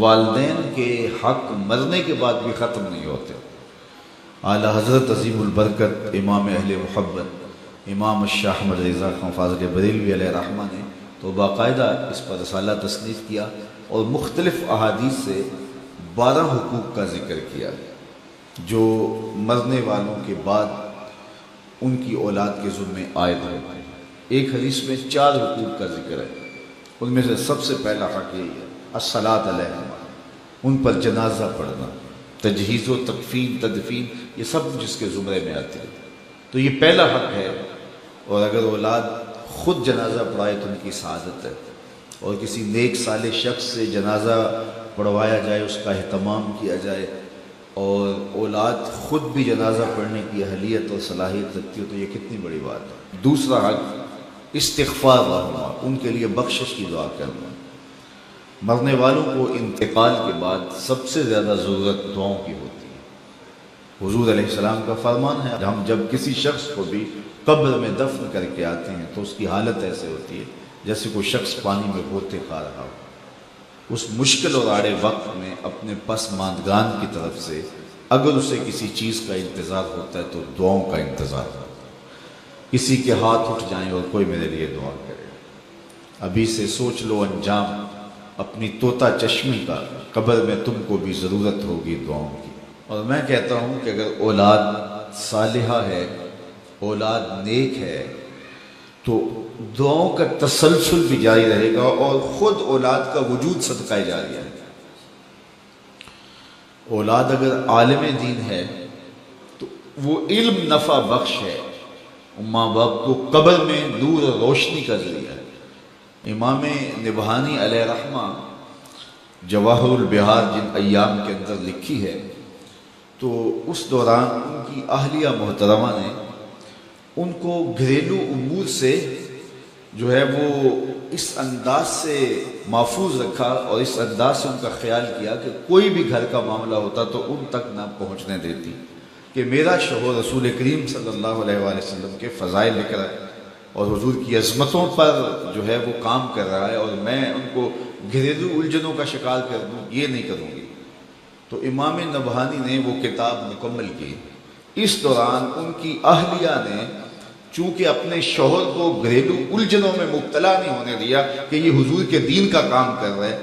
والدین کے حق مرنے کے بعد بھی ختم نہیں ہوتے۔ اعلیٰ حضرت عظیم البرکت امام اہل محبت امام الشاہ احمد رضا خان فاضل بریلوی علیہ رحمہ نے تو باقاعدہ اس پر رسالہ تصنیف کیا اور مختلف احادیث سے 12 حقوق کا ذکر کیا جو مرنے والوں کے بعد ان کی اولاد کے ذمے عائد ہے۔ ایک حدیث میں 4 حقوق کا ذکر ہے، ان میں سے سب سے پہلا حق یہی ہے الصلاۃ علیہم، ان پر جنازہ پڑھنا، تجہیز و تکفین تدفین، یہ سب جس کے زمرے میں آتے ہیں، تو یہ پہلا حق ہے۔ اور اگر اولاد خود جنازہ پڑھائے تو ان کی سعادت ہے، اور کسی نیک صالح شخص سے جنازہ پڑھوایا جائے، اس کا اہتمام کیا جائے، اور اولاد خود بھی جنازہ پڑھنے کی اہلیت اور صلاحیت رکھتی ہو تو یہ کتنی بڑی بات ہے۔ دوسرا حق استغفار رحمہ، ان کے لیے بخشش کی دعا کرنا۔ مرنے والوں کو انتقال کے بعد سب سے زیادہ ضرورت دعاؤں کی ہوتی ہے۔ حضور علیہ السلام کا فرمان ہے ہم جب کسی شخص کو بھی قبر میں دفن کر کے آتے ہیں تو اس کی حالت ایسے ہوتی ہے جیسے کوئی شخص پانی میں غوطے کھا رہا ہو۔ اس مشکل اور آڑے وقت میں اپنے پسماندگان کی طرف سے اگر اسے کسی چیز کا انتظار ہوتا ہے تو دعاؤں کا انتظار ہوتا ہے۔ کسی کے ہاتھ اٹھ جائیں اور کوئی میرے لیے دعا کرے، ابھی سے سوچ لو انجام اپنی طوطا چشمی کا، قبر میں تم کو بھی ضرورت ہوگی دعاؤں کی۔ اور میں کہتا ہوں کہ اگر اولاد صالحہ ہے، اولاد نیک ہے، تو دعاؤں کا تسلسل بھی جاری رہے گا اور خود اولاد کا وجود صدقہ جاریہ ہے۔ اولاد اگر عالم دین ہے تو وہ علم نفع بخش ہے، ماں باپ کو قبر میں نور اور روشنی کا ذریعہ ہے۔ امام نبہانی علیہ رحمہ جواہر البحار جن ایام کے اندر لکھی ہے تو اس دوران ان کی اہلیہ محترمہ نے ان کو گھریلو امور سے جو ہے وہ اس انداز سے محفوظ رکھا اور اس انداز سے ان کا خیال کیا کہ کوئی بھی گھر کا معاملہ ہوتا تو ان تک نہ پہنچنے دیتی کہ میرا شوہر رسول کریم صلی اللہ علیہ وآلہ وسلم کے فضائل لکھ رہا ہے اور حضور کی عظمتوں پر جو ہے وہ کام کر رہا ہے، اور میں ان کو گھریلو الجھنوں کا شکار کر دوں، یہ نہیں کروں گی۔ تو امام نبہانی نے وہ کتاب مکمل کی۔ اس دوران ان کی اہلیہ نے چونکہ اپنے شوہر کو گھریلو الجھنوں میں مبتلا نہیں ہونے دیا کہ یہ حضور کے دین کا کام کر رہے،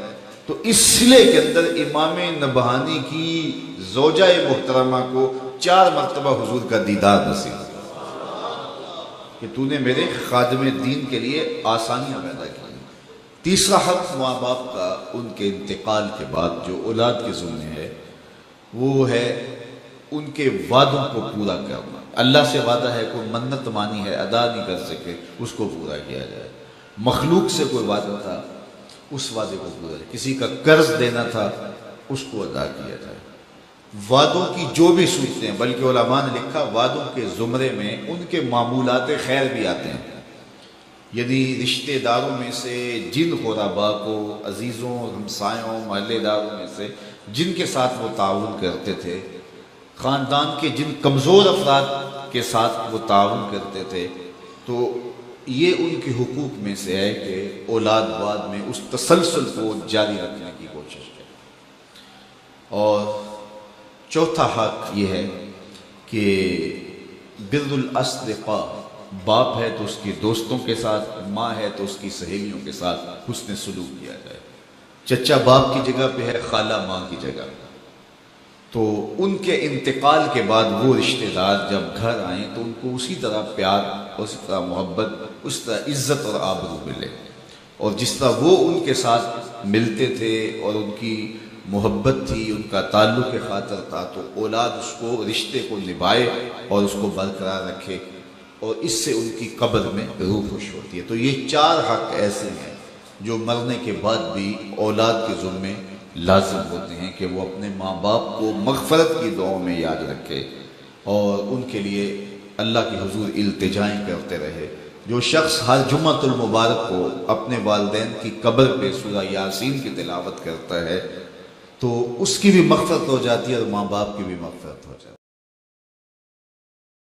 تو اس سلسلے کے اندر امام نبہانی کی زوجہ محترمہ کو 4 مرتبہ حضور کا دیدار نصیب کہ تو نے میرے خادم دین کے لیے آسانیاں پیدا کی۔ تیسرا حق ماں باپ کا ان کے انتقال کے بعد جو اولاد کے ذمہ ہے وہ ہے ان کے وعدوں کو پورا کرنا۔ اللہ سے وعدہ ہے، کوئی منت مانی ہے ادا نہیں کر سکے، اس کو پورا کیا جائے۔ مخلوق سے کوئی وعدہ تھا، اس وعدے کو پورا جائے۔ کسی کا قرض دینا تھا، اس کو ادا کیا جائے۔ وعدوں کی جو بھی صورتیں ہیں، بلکہ علماء نے لکھا وعدوں کے زمرے میں ان کے معمولات خیر بھی آتے ہیں، یعنی رشتہ داروں میں سے جن قربا کو، عزیزوں، ہمسایوں، محلے داروں میں سے جن کے ساتھ وہ تعاون کرتے تھے، خاندان کے جن کمزور افراد کے ساتھ وہ تعاون کرتے تھے، تو یہ ان کے حقوق میں سے ہے کہ اولاد بعد میں اس تسلسل کو جاری رکھنے کی کوشش کرے۔ اور چوتھا حق یہ ہے کہ بر الاصدقاء، باپ ہے تو اس کے دوستوں کے ساتھ، ماں ہے تو اس کی سہیلیوں کے ساتھ حسن سلوک کیا جائے۔ چچا باپ کی جگہ پہ ہے، خالہ ماں کی جگہ، تو ان کے انتقال کے بعد وہ رشتہ دار جب گھر آئیں تو ان کو اسی طرح پیار، اسی طرح محبت، اس طرح عزت اور آبرو ملے، اور جس طرح وہ ان کے ساتھ ملتے تھے اور ان کی محبت تھی، ان کا تعلق خاطر تھا، تو اولاد اس کو رشتے کو نبھائے اور اس کو برقرار رکھے، اور اس سے ان کی قبر میں روح خوش ہوتی ہے۔ تو یہ 4 حق ایسے ہیں جو مرنے کے بعد بھی اولاد کے ذمے لازم ہوتے ہیں کہ وہ اپنے ماں باپ کو مغفرت کی دعاؤں میں یاد رکھے اور ان کے لیے اللہ کے حضور التجائیں کرتے رہے۔ جو شخص ہر جمعۃ المبارک کو اپنے والدین کی قبر پہ سورہ یاسین کی تلاوت کرتا ہے تو اس کی بھی مغفرت ہو جاتی ہے اور ماں باپ کی بھی مغفرت ہو جاتی ہے۔